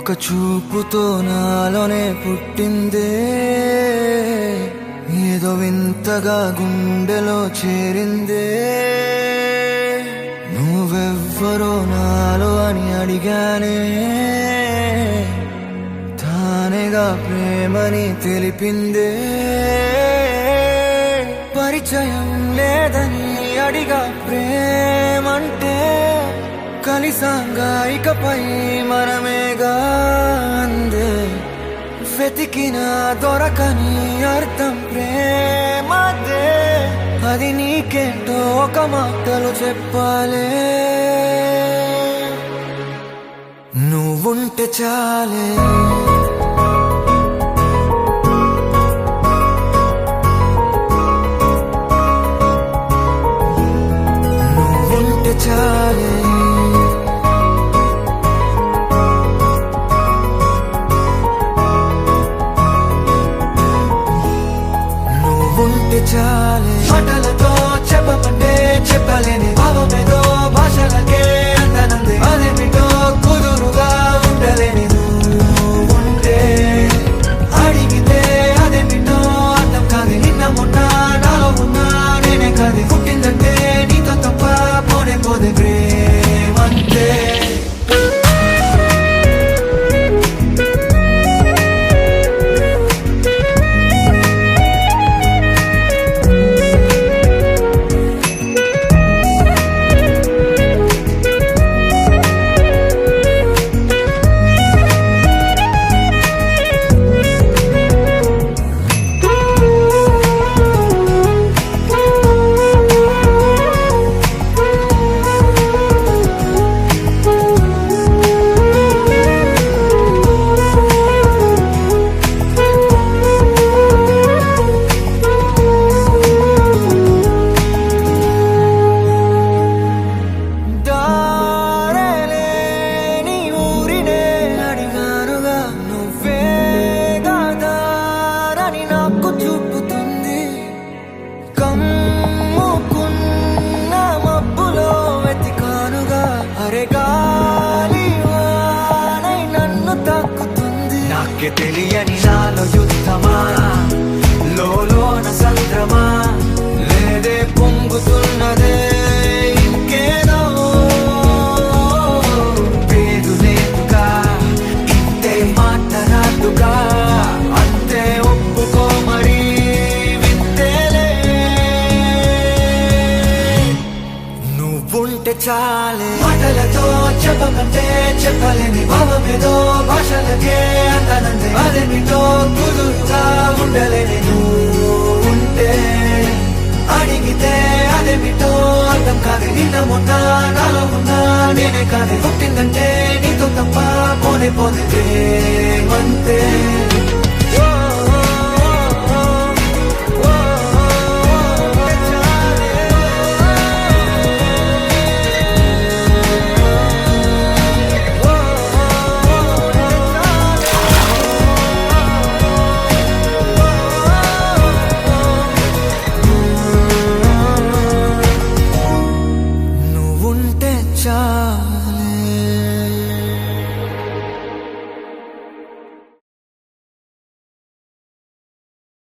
ఒక చూపుతో నాలోనే పుట్టిందే, ఏదో వింతగా గుండెలో చేరిందే. నువ్వెవ్వరో నాలో అని అడిగానే, తానేగా ప్రేమని తెలిపిందే. పరిచయం లేదని అడిగా ప్రేమంటే, కలిసాంగా ఇకపై మనమేగా అందే. వెతికిన దొరకని అర్థం ప్రేమదే, అది నీకేంటో ఒక మాటలు చెప్పాలే. నువ్వుంటే చాలే, నువ్వుంటే చాలే, నువ్వుంటే చాలే. మాటలతో చెప్పమంటే చెప్పలేని భావమేదో భాషలకే అందనంది. అదేమిటో కుదురుగా ఉండలేని నువ్వుంటే, అడిగితే అదేమిటో అర్థం కాదు. నిన్న మొన్న నాలో ఉన్నా నేనే కాదు. పుట్టిందంటే నీతో తప్ప పోనే పోదే ప్రేమంతే. నాకే తెలియని నాలో యుద్ధమా, లోన సంద్రమా, లేదే పొంగుతున్నదే ఇంకేదో. పేరు లేదుగా, ఇంతే మాట్లాడుగా, అంతే ఒప్పుకో మరి వింతేలే. నువ్వుంటే చాలే, మాటలతో చెప్పమంటే చెప్పలేని భావమేదో భాషలకే అందనంది. అదేమిటో కుదురుగా ఉండలేని నువ్వుంటే, అడిగితే అదేమిటో అర్థం కాదు. నిన్న మొన్న నాలో ఉన్నా నేనే కాదు. పుట్టిందంటే నీతో తప్ప పోనే పోదే ప్రేమంతే.